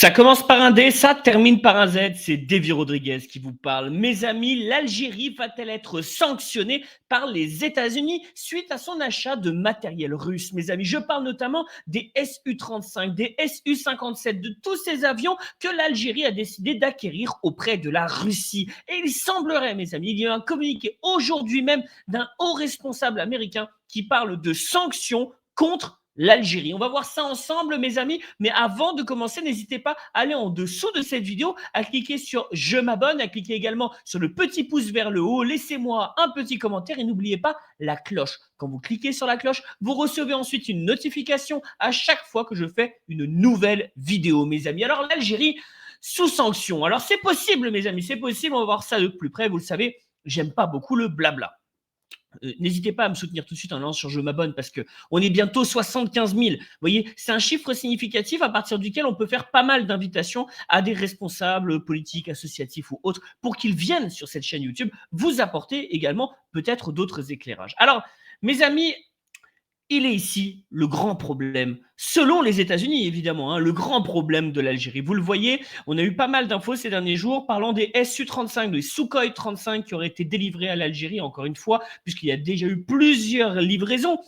Ça commence par un D, ça termine par un Z. C'est Davy Rodriguez qui vous parle. Mes amis, l'Algérie va-t-elle être sanctionnée par les États-Unis suite à son achat de matériel russe? Mes amis, je parle notamment des Su-35, des Su-57, de tous ces avions que l'Algérie a décidé d'acquérir auprès de la Russie. Et il semblerait, mes amis, il y a un communiqué aujourd'hui même d'un haut responsable américain qui parle de sanctions contre l'Algérie. On va voir ça ensemble, mes amis. Mais avant de commencer, n'hésitez pas à aller en dessous de cette vidéo, à cliquer sur je m'abonne, à cliquer également sur le petit pouce vers le haut. Laissez-moi un petit commentaire et n'oubliez pas la cloche. Quand vous cliquez sur la cloche, vous recevez ensuite une notification à chaque fois que je fais une nouvelle vidéo, mes amis. Alors, l'Algérie sous sanction. Alors, c'est possible, mes amis, c'est possible. On va voir ça de plus près. Vous le savez, j'aime pas beaucoup le blabla. N'hésitez pas à me soutenir tout de suite en allant sur je m'abonne parce qu'on est bientôt 75 000. Vous voyez, c'est un chiffre significatif à partir duquel on peut faire pas mal d'invitations à des responsables politiques, associatifs ou autres pour qu'ils viennent sur cette chaîne YouTube vous apporter également peut-être d'autres éclairages. Alors, mes amis, il est ici le grand problème, selon les États-Unis évidemment, le grand problème de l'Algérie. Vous le voyez, on a eu pas mal d'infos ces derniers jours parlant des Su-35, des Sukhoi 35 qui auraient été délivrés à l'Algérie, encore une fois, puisqu'il y a déjà eu plusieurs livraisons.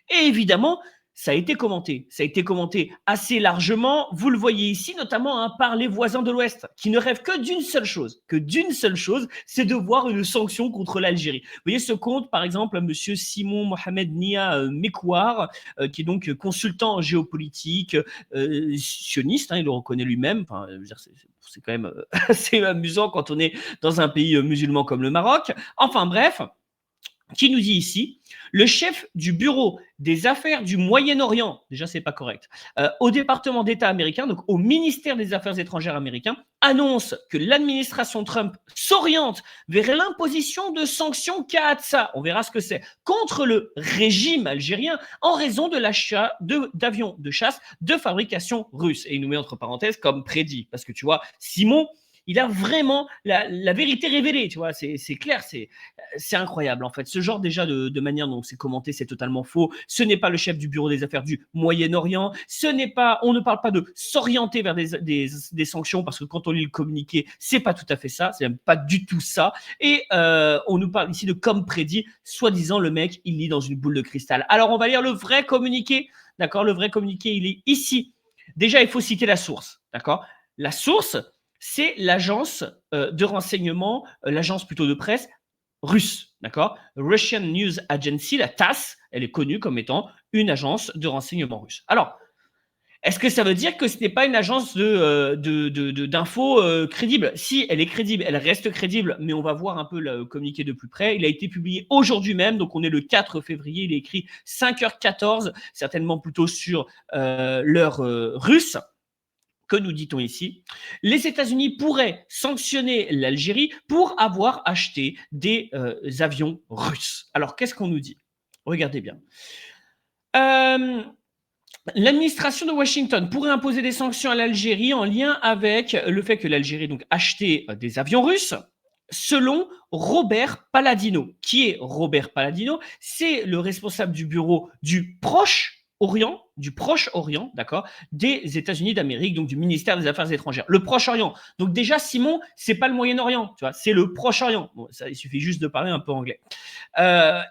Et évidemment, ça a été commenté assez largement. Vous le voyez ici, notamment par les voisins de l'Ouest, qui ne rêvent que d'une seule chose, c'est de voir une sanction contre l'Algérie. Vous voyez ce compte, par exemple, monsieur Simon Mohamed Nia Mekouar, qui est donc consultant en géopolitique, sioniste, il le reconnaît lui-même. Enfin, je veux dire, c'est quand même assez amusant quand on est dans un pays musulman comme le Maroc. Enfin bref, qui nous dit ici, le chef du bureau des affaires du Moyen-Orient, déjà c'est pas correct, au département d'État américain, donc au ministère des Affaires étrangères américain, annonce que l'administration Trump s'oriente vers l'imposition de sanctions CAATSA, on verra ce que c'est, contre le régime algérien en raison de l'achat d'avions de chasse de fabrication russe. Et il nous met entre parenthèses comme prédit, parce que tu vois, Simon, il a vraiment la vérité révélée, tu vois, c'est clair, c'est incroyable en fait. Ce genre déjà de manière dont c'est commenté, c'est totalement faux. Ce n'est pas le chef du bureau des affaires du Moyen-Orient. On ne parle pas de s'orienter vers des sanctions parce que quand on lit le communiqué, c'est pas tout à fait ça. C'est même pas du tout ça. Et on nous parle ici de comme prédit, soi-disant le mec, il lit dans une boule de cristal. Alors on va lire le vrai communiqué. D'accord, le vrai communiqué, il est ici. Déjà, il faut citer la source. D'accord, la source, c'est l'agence de renseignement, l'agence plutôt de presse russe, d'accord? Russian News Agency, la TASS, elle est connue comme étant une agence de renseignement russe. Alors, est-ce que ça veut dire que ce n'est pas une agence d'infos crédible? Si, elle est crédible, elle reste crédible, mais on va voir un peu le communiqué de plus près. Il a été publié aujourd'hui même, donc on est le 4 février, il est écrit 5h14, certainement plutôt sur l'heure russe. Que nous dit-on ici? Les États-Unis pourraient sanctionner l'Algérie pour avoir acheté des avions russes. Alors, qu'est-ce qu'on nous dit? Regardez bien. L'administration de Washington pourrait imposer des sanctions à l'Algérie en lien avec le fait que l'Algérie donc acheté des avions russes. Selon Robert Palladino. Qui est Robert Palladino? C'est le responsable du bureau du Proche-Orient, d'accord, des États-Unis d'Amérique, donc du ministère des Affaires étrangères. Le Proche-Orient. Donc déjà, Simon, c'est pas le Moyen-Orient, tu vois, c'est le Proche-Orient. Bon, ça, il suffit juste de parler un peu anglais.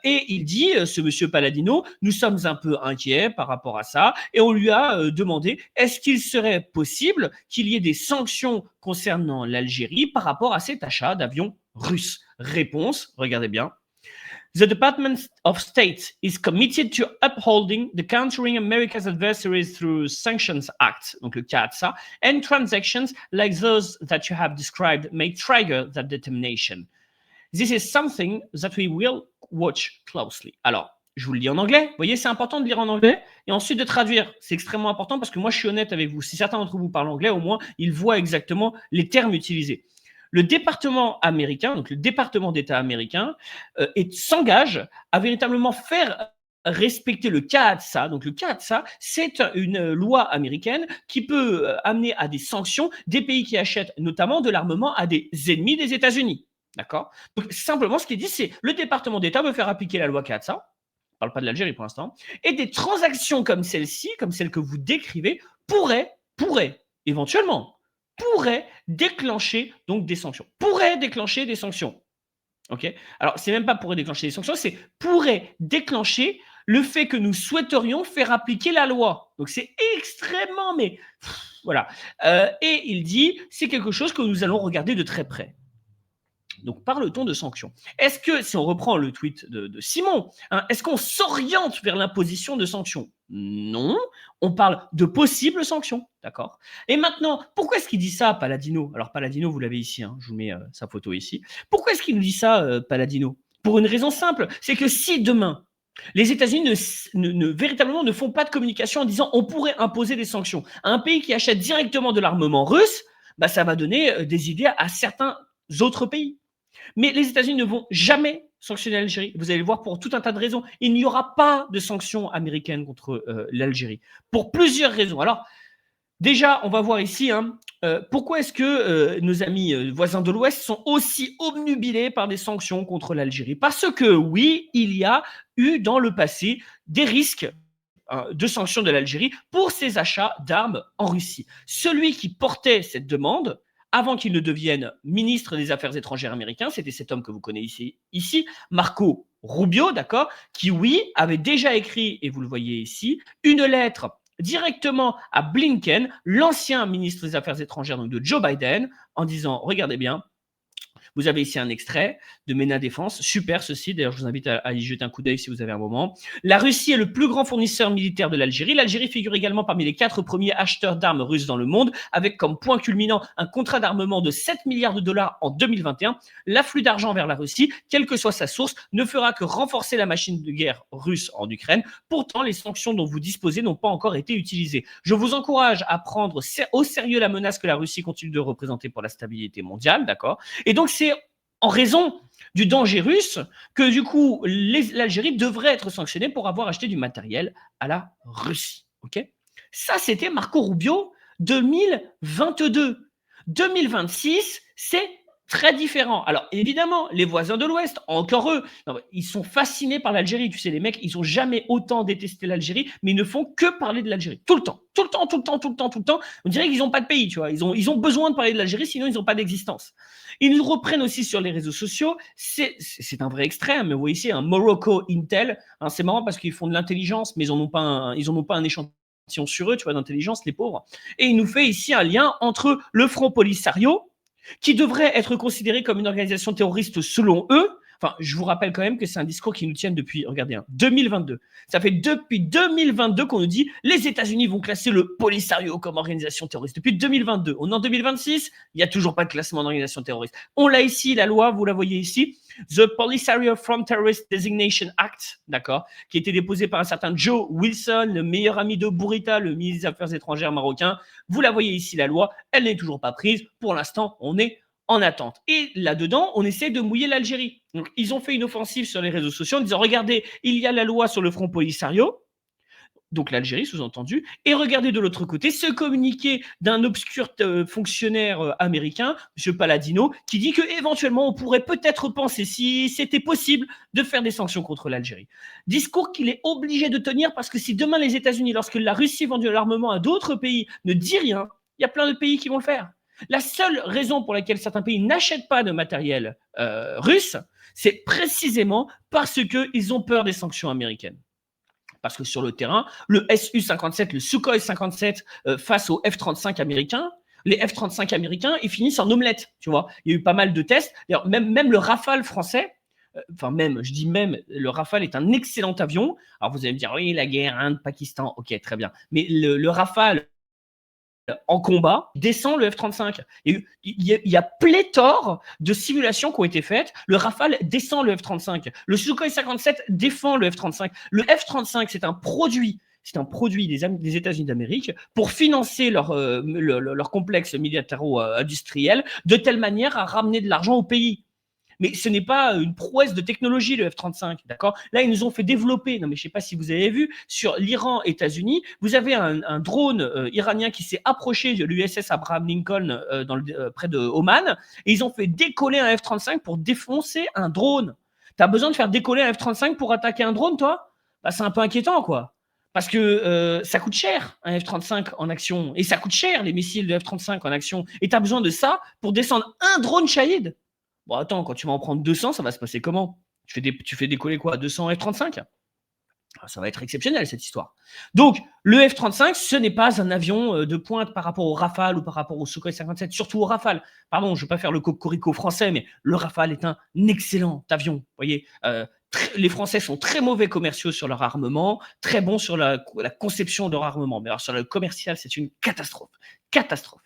Et il dit, ce monsieur Palladino, nous sommes un peu inquiets par rapport à ça, et on lui a demandé, est-ce qu'il serait possible qu'il y ait des sanctions concernant l'Algérie par rapport à cet achat d'avions russes? Réponse, regardez bien. The Department of State is committed to upholding the Countering America's Adversaries Through Sanctions Act, donc le CAATSA, and transactions like those that you have described may trigger that determination. This is something that we will watch closely. Alors, je vous le lis en anglais. Vous voyez, c'est important de lire en anglais et ensuite de traduire. C'est extrêmement important parce que moi, je suis honnête avec vous. Si certains d'entre vous parlent anglais, au moins, ils voient exactement les termes utilisés. Le département américain, donc le département d'État américain, s'engage à véritablement faire respecter le CAATSA. Donc le CAATSA, c'est une loi américaine qui peut amener à des sanctions des pays qui achètent notamment de l'armement à des ennemis des États-Unis. D'accord? Donc simplement, ce qui est dit, c'est le département d'État veut faire appliquer la loi CAATSA. On ne parle pas de l'Algérie pour l'instant. Et des transactions comme celle-ci, comme celle que vous décrivez, pourraient éventuellement pourrait déclencher donc des sanctions. Pourrait déclencher des sanctions. OK? Alors, c'est même pas pourrait déclencher des sanctions, c'est pourrait déclencher le fait que nous souhaiterions faire appliquer la loi. Donc, c'est extrêmement, mais voilà. Et il dit, c'est quelque chose que nous allons regarder de très près. Donc, parle-t-on de sanctions? Est-ce que, si on reprend le tweet de Simon, hein, est-ce qu'on s'oriente vers l'imposition de sanctions? Non, on parle de possibles sanctions, d'accord? Et maintenant, pourquoi est-ce qu'il dit ça, Paladino? Alors, Paladino, vous l'avez ici, hein, je vous mets sa photo ici. Pourquoi est-ce qu'il nous dit ça, Paladino? Pour une raison simple, c'est que si demain, les États-Unis véritablement ne font pas de communication en disant on pourrait imposer des sanctions à un pays qui achète directement de l'armement russe, bah, ça va donner des idées à certains autres pays. Mais les États-Unis ne vont jamais sanctionner l'Algérie. Vous allez le voir pour tout un tas de raisons. Il n'y aura pas de sanctions américaines contre l'Algérie pour plusieurs raisons. Alors, déjà, on va voir ici pourquoi est-ce que nos amis voisins de l'Ouest sont aussi obnubilés par des sanctions contre l'Algérie. Parce que oui, il y a eu dans le passé des risques de sanctions de l'Algérie pour ses achats d'armes en Russie. Celui qui portait cette demande, avant qu'il ne devienne ministre des Affaires étrangères américain, c'était cet homme que vous connaissez ici, Marco Rubio, d'accord, qui, oui, avait déjà écrit, et vous le voyez ici, une lettre directement à Blinken, l'ancien ministre des Affaires étrangères donc de Joe Biden, en disant, regardez bien, vous avez ici un extrait de MENA Défense, super ceci, d'ailleurs je vous invite à y jeter un coup d'œil si vous avez un moment. La Russie est le plus grand fournisseur militaire de l'Algérie. L'Algérie figure également parmi les 4 premiers acheteurs d'armes russes dans le monde, avec comme point culminant un contrat d'armement de 7 milliards de dollars en 2021. L'afflux d'argent vers la Russie, quelle que soit sa source, ne fera que renforcer la machine de guerre russe en Ukraine. Pourtant, les sanctions dont vous disposez n'ont pas encore été utilisées. Je vous encourage à prendre au sérieux la menace que la Russie continue de représenter pour la stabilité mondiale, d'accord? Et donc, c'est en raison du danger russe que, du coup, l'Algérie devrait être sanctionnée pour avoir acheté du matériel à la Russie. Okay, ça, c'était Marco Rubio 2022. 2026, c'est très différent. Alors, évidemment, les voisins de l'Ouest, encore eux, non, ils sont fascinés par l'Algérie. Tu sais, les mecs, ils n'ont jamais autant détesté l'Algérie, mais ils ne font que parler de l'Algérie. Tout le temps, tout le temps, tout le temps, tout le temps, tout le temps. On dirait qu'ils n'ont pas de pays, tu vois. Ils ont besoin de parler de l'Algérie, sinon ils n'ont pas d'existence. Ils nous reprennent aussi sur les réseaux sociaux. C'est un vrai extrême. Mais vous voyez ici un Morocco Intel. Hein, c'est marrant parce qu'ils font de l'intelligence, mais ils n'en ont pas un échantillon sur eux, tu vois, d'intelligence, les pauvres. Et il nous fait ici un lien entre le Front Polisario, qui devrait être considéré comme une organisation terroriste selon eux. Enfin, je vous rappelle quand même que c'est un discours qui nous tient depuis, regardez, 2022. Ça fait depuis 2022 qu'on nous dit les États-Unis vont classer le Polisario comme organisation terroriste. Depuis 2022. On est en 2026, il n'y a toujours pas de classement d'organisation terroriste. On l'a ici, la loi, vous la voyez ici. The Polisario from Terrorist Designation Act, d'accord, qui a été déposé par un certain Joe Wilson, le meilleur ami de Bourita, le ministre des Affaires étrangères marocain. Vous la voyez ici, la loi, elle n'est toujours pas prise. Pour l'instant, on est en attente. Et là-dedans, on essaie de mouiller l'Algérie. Donc, ils ont fait une offensive sur les réseaux sociaux en disant, regardez, il y a la loi sur le Front Polisario, donc l'Algérie sous-entendu, et regardez de l'autre côté ce communiqué d'un obscur fonctionnaire américain, M. Paladino, qui dit qu'éventuellement on pourrait peut-être penser, si c'était possible, de faire des sanctions contre l'Algérie. Discours qu'il est obligé de tenir parce que si demain les États-Unis, lorsque la Russie vend de l'armement à d'autres pays, ne dit rien, il y a plein de pays qui vont le faire. La seule raison pour laquelle certains pays n'achètent pas de matériel russe, c'est précisément parce qu'ils ont peur des sanctions américaines. Parce que sur le terrain, le Su-57, le Sukhoi 57 face aux F-35 américains, les F-35 américains, ils finissent en omelette, tu vois. Il y a eu pas mal de tests. D'ailleurs, même le Rafale français, le Rafale est un excellent avion. Alors vous allez me dire, oui, la guerre, Inde, Pakistan, ok, très bien. Mais le Rafale en combat descend le F-35. Il y a pléthore de simulations qui ont été faites. Le Rafale descend le F-35. Le Sukhoi 57 défend le F-35. Le F-35, c'est un produit des États-Unis d'Amérique pour financer leur complexe militaro-industriel de telle manière à ramener de l'argent au pays. Mais ce n'est pas une prouesse de technologie, le F-35, d'accord? Là, ils nous ont fait développer, non mais je ne sais pas si vous avez vu, sur l'Iran-États-Unis, vous avez un drone iranien qui s'est approché de l'USS Abraham Lincoln près de Oman, et ils ont fait décoller un F-35 pour défoncer un drone. Tu as besoin de faire décoller un F-35 pour attaquer un drone, toi? Bah, c'est un peu inquiétant, quoi. Parce que ça coûte cher un F-35 en action. Et ça coûte cher les missiles de F-35 en action. Et tu as besoin de ça pour descendre un drone Shahid. Bon, attends, quand tu vas en prendre 200, ça va se passer comment? Tu fais décoller quoi? 200 F-35? Ça va être exceptionnel cette histoire. Donc, le F-35, ce n'est pas un avion de pointe par rapport au Rafale ou par rapport au Sukhoi 57, surtout au Rafale. Pardon, je ne vais pas faire le cocorico français, mais le Rafale est un excellent avion. Vous voyez, les Français sont très mauvais commerciaux sur leur armement, très bons sur la conception de leur armement. Mais alors sur le commercial, c'est une catastrophe. Catastrophe.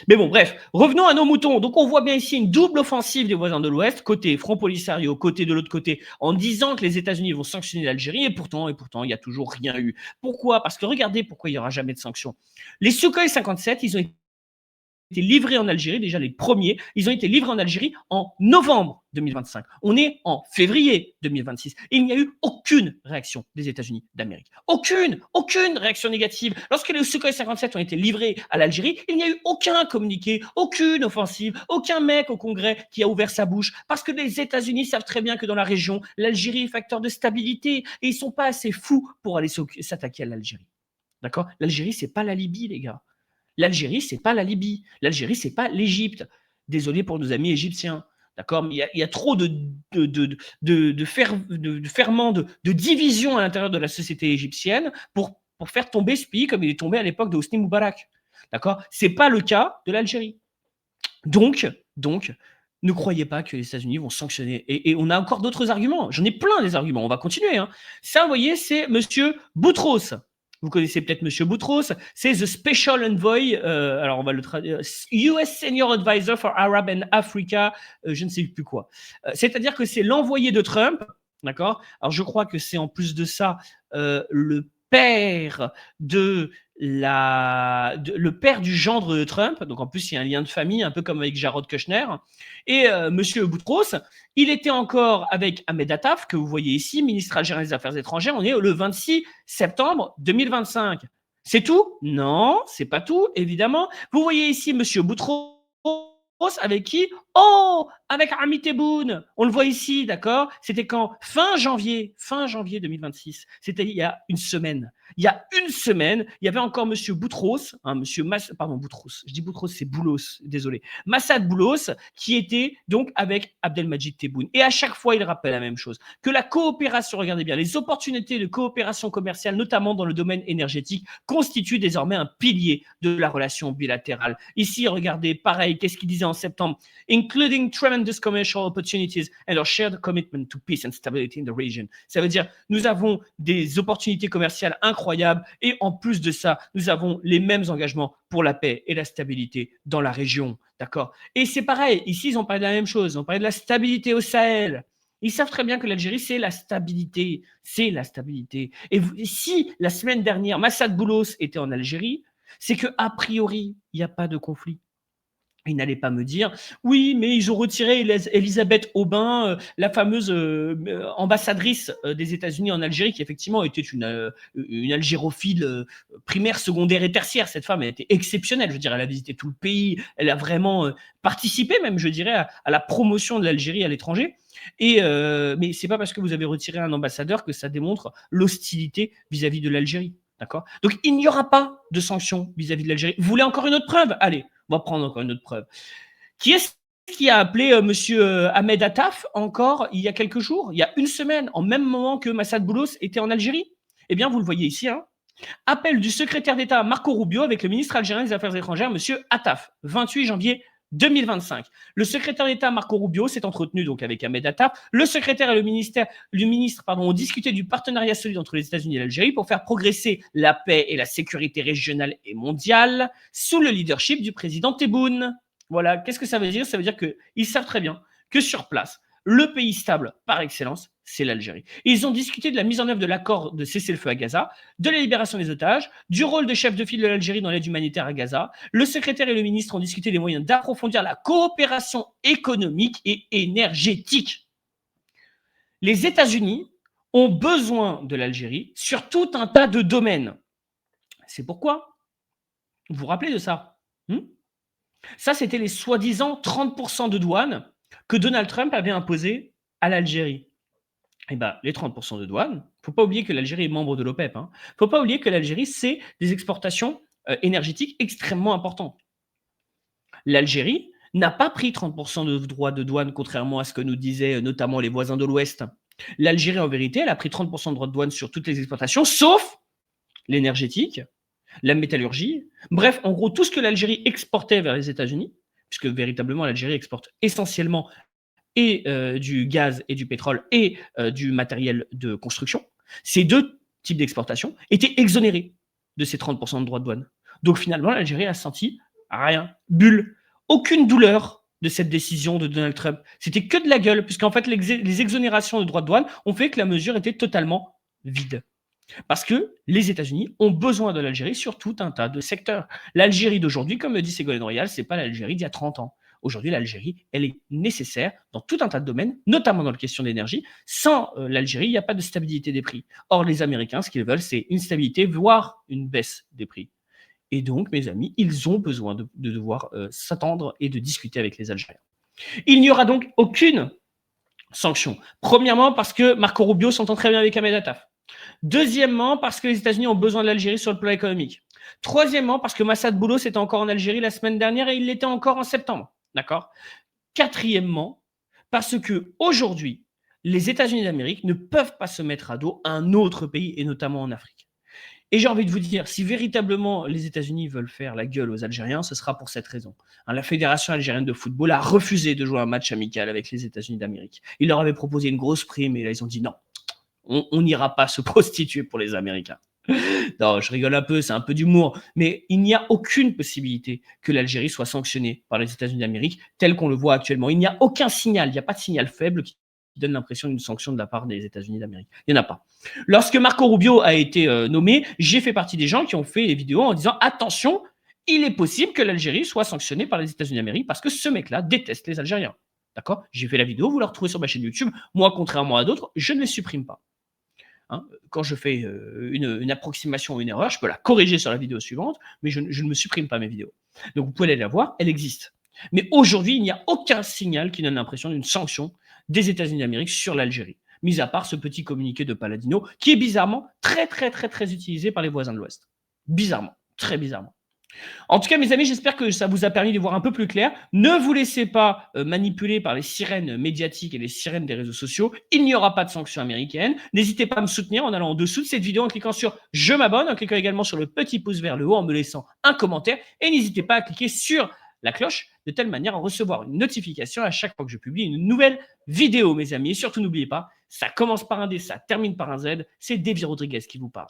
Mais bon, bref, revenons à nos moutons. Donc, on voit bien ici une double offensive des voisins de l'Ouest, côté Front Polisario, côté de l'autre côté, en disant que les États-Unis vont sanctionner l'Algérie, et pourtant, il n'y a toujours rien eu. Pourquoi? Parce que regardez pourquoi il n'y aura jamais de sanctions. Les Sukhoi 57, ils ont été livrés en Algérie, déjà les premiers, ils ont été livrés en Algérie en novembre 2025. On est en février 2026. Et il n'y a eu aucune réaction des États-Unis d'Amérique. Aucune réaction négative. Lorsque les Sukhoi 57 ont été livrés à l'Algérie, il n'y a eu aucun communiqué, aucune offensive, aucun mec au Congrès qui a ouvert sa bouche. Parce que les États-Unis savent très bien que dans la région, l'Algérie est facteur de stabilité et ils ne sont pas assez fous pour aller s'attaquer à l'Algérie. D'accord? L'Algérie, c'est pas la Libye, les gars. L'Algérie, c'est pas la Libye. L'Algérie, c'est pas l'Égypte. Désolé pour nos amis égyptiens. D'accord? Mais il y a trop de ferments, de division à l'intérieur de la société égyptienne pour faire tomber ce pays comme il est tombé à l'époque de Hosni Moubarak. D'accord? C'est pas le cas de l'Algérie. Donc, ne croyez pas que les États-Unis vont sanctionner. Et on a encore d'autres arguments. J'en ai plein des arguments. On va continuer. Hein. Ça, vous voyez, c'est Monsieur Boutros. Vous connaissez peut-être Monsieur Boutros. C'est The Special Envoy. Alors, on va le traduire. US Senior Advisor for Arab and Africa. Je ne sais plus quoi. C'est-à-dire que c'est l'envoyé de Trump. D'accord. Alors, je crois que c'est en plus de ça le père le père du gendre de Trump, donc en plus il y a un lien de famille, un peu comme avec Jared Kushner, et Monsieur Boutros, il était encore avec Ahmed Attaf, que vous voyez ici, ministre algérien des Affaires étrangères, on est le 26 septembre 2025. C'est tout? Non, c'est pas tout, évidemment. Vous voyez ici Monsieur Boutros, avec qui? Oh, avec Ami Tebboune. On le voit ici, d'accord? C'était quand? Fin janvier 2026. C'était il y a une semaine. Il y a une semaine, il y avait encore Monsieur Boutros, Boutros. Je dis Boutros, c'est Boulos, désolé. Massad Boulos, qui était donc avec Abdelmadjid Tebboune. Et à chaque fois, il rappelle la même chose, que la coopération, regardez bien, les opportunités de coopération commerciale, notamment dans le domaine énergétique, constituent désormais un pilier de la relation bilatérale. Ici, regardez, pareil, qu'est-ce qu'il disait en septembre? Including tremendous commercial opportunities and our shared commitment to peace and stability in the region. Ça veut dire, nous avons des opportunités commerciales incroyables et en plus de ça, nous avons les mêmes engagements pour la paix et la stabilité dans la région. D'accord? Et c'est pareil, ici, ils ont parlé de la même chose. Ils ont parlé de la stabilité au Sahel. Ils savent très bien que l'Algérie, c'est la stabilité. C'est la stabilité. Et si la semaine dernière, Massad Boulos était en Algérie, c'est qu'a priori, il n'y a pas de conflit. Il n'allait pas me dire oui, mais ils ont retiré Elisabeth Aubin, la fameuse ambassadrice des États-Unis en Algérie, qui effectivement était une algérophile primaire, secondaire et tertiaire. Cette femme, elle était exceptionnelle. Je veux dire, elle a visité tout le pays, elle a vraiment participé, même, je dirais, à la promotion de l'Algérie à l'étranger. Mais c'est pas parce que vous avez retiré un ambassadeur que ça démontre l'hostilité vis-à-vis de l'Algérie. D'accord? Donc, il n'y aura pas de sanctions vis-à-vis de l'Algérie. Vous voulez encore une autre preuve? Allez, on va prendre encore une autre preuve. Qui est-ce qui a appelé monsieur Ahmed Attaf encore il y a quelques jours, il y a une semaine, en même moment que Massad Boulos était en Algérie? Eh bien, vous le voyez ici, hein. Appel du secrétaire d'État Marco Rubio avec le ministre algérien des Affaires étrangères, monsieur Attaf, 28 janvier 2025. Le secrétaire d'État Marco Rubio s'est entretenu donc avec Ahmed Attaf. Le secrétaire et le ministre ont discuté du partenariat solide entre les États-Unis et l'Algérie pour faire progresser la paix et la sécurité régionale et mondiale sous le leadership du président Tebboune. Voilà, qu'est-ce que ça veut dire? Ça veut dire qu'ils savent très bien que sur place, le pays stable par excellence, c'est l'Algérie. Ils ont discuté de la mise en œuvre de l'accord de cessez-le-feu à Gaza, de la libération des otages, du rôle de chef de file de l'Algérie dans l'aide humanitaire à Gaza. Le secrétaire et le ministre ont discuté des moyens d'approfondir la coopération économique et énergétique. Les États-Unis ont besoin de l'Algérie sur tout un tas de domaines. C'est pourquoi vous vous rappelez de ça? Ça, c'était les soi-disant 30% de douane que Donald Trump avait imposé à l'Algérie. Eh ben, les 30 de douane, faut pas oublier que l'Algérie est membre de l'OPEP, hein. Faut pas oublier que l'Algérie, c'est des exportations, énergétiques extrêmement importantes. L'Algérie n'a pas pris 30 de droits de douane, contrairement à ce que nous disaient, notamment les voisins de l'Ouest. L'Algérie, en vérité, elle a pris 30 de droits de douane sur toutes les exportations, sauf l'énergétique, la métallurgie. Bref, en gros, tout ce que l'Algérie exportait vers les États-Unis, puisque véritablement l'Algérie exporte essentiellement et du gaz et du pétrole et du matériel de construction, ces 2 types d'exportation étaient exonérés de ces 30 de droits de douane. Donc finalement, l'Algérie a senti rien, bulle, aucune douleur de cette décision de Donald Trump. C'était que de la gueule, puisqu'en fait, les exonérations de droits de douane ont fait que la mesure était totalement vide. Parce que les États-Unis ont besoin de l'Algérie sur tout un tas de secteurs. L'Algérie d'aujourd'hui, comme le dit Ségolène Royal, c'est pas l'Algérie d'il y a 30 ans. Aujourd'hui, l'Algérie, elle est nécessaire dans tout un tas de domaines, notamment dans la question d'énergie. Sans l'Algérie, il n'y a pas de stabilité des prix. Or, les Américains, ce qu'ils veulent, c'est une stabilité, voire une baisse des prix. Et donc, mes amis, ils ont besoin de devoir s'attendre et de discuter avec les Algériens. Il n'y aura donc aucune sanction. Premièrement, parce que Marco Rubio s'entend très bien avec Ahmed Attaf. Deuxièmement, parce que les États-Unis ont besoin de l'Algérie sur le plan économique. Troisièmement, parce que Massad Boulos était encore en Algérie la semaine dernière et il l'était encore en septembre. D'accord. Quatrièmement, parce que aujourd'hui, les États-Unis d'Amérique ne peuvent pas se mettre à dos un autre pays, et notamment en Afrique. Et j'ai envie de vous dire, si véritablement les États-Unis veulent faire la gueule aux Algériens, ce sera pour cette raison. Hein, la Fédération algérienne de football a refusé de jouer un match amical avec les États-Unis d'Amérique. Ils leur avaient proposé une grosse prime et là, ils ont dit non, on n'ira pas se prostituer pour les Américains. Non, je rigole un peu, c'est un peu d'humour, mais il n'y a aucune possibilité que l'Algérie soit sanctionnée par les États-Unis d'Amérique tel qu'on le voit actuellement. Il n'y a aucun signal, il n'y a pas de signal faible qui donne l'impression d'une sanction de la part des États-Unis d'Amérique. Il n'y en a pas. Lorsque Marco Rubio a été nommé, j'ai fait partie des gens qui ont fait des vidéos en disant attention, il est possible que l'Algérie soit sanctionnée par les États-Unis d'Amérique parce que ce mec-là déteste les Algériens. D'accord. J'ai fait la vidéo, vous la retrouvez sur ma chaîne YouTube. Moi, contrairement à d'autres, je ne les supprime pas. Hein, quand je fais une approximation ou une erreur, je peux la corriger sur la vidéo suivante, mais je ne me supprime pas mes vidéos. Donc vous pouvez aller la voir, elle existe. Mais aujourd'hui, il n'y a aucun signal qui donne l'impression d'une sanction des États-Unis d'Amérique sur l'Algérie, mis à part ce petit communiqué de Paladino, qui est bizarrement très utilisé par les voisins de l'Ouest. Bizarrement, très bizarrement. En tout cas, mes amis, j'espère que ça vous a permis de voir un peu plus clair. Ne vous laissez pas manipuler par les sirènes médiatiques et les sirènes des réseaux sociaux. Il n'y aura pas de sanctions américaines. N'hésitez pas à me soutenir en allant en dessous de cette vidéo, en cliquant sur « Je m'abonne », en cliquant également sur le petit pouce vers le haut, en me laissant un commentaire. Et n'hésitez pas à cliquer sur la cloche, de telle manière à recevoir une notification à chaque fois que je publie une nouvelle vidéo, mes amis. Et surtout, n'oubliez pas, ça commence par un D, ça termine par un Z. C'est Davy Rodriguez qui vous parle.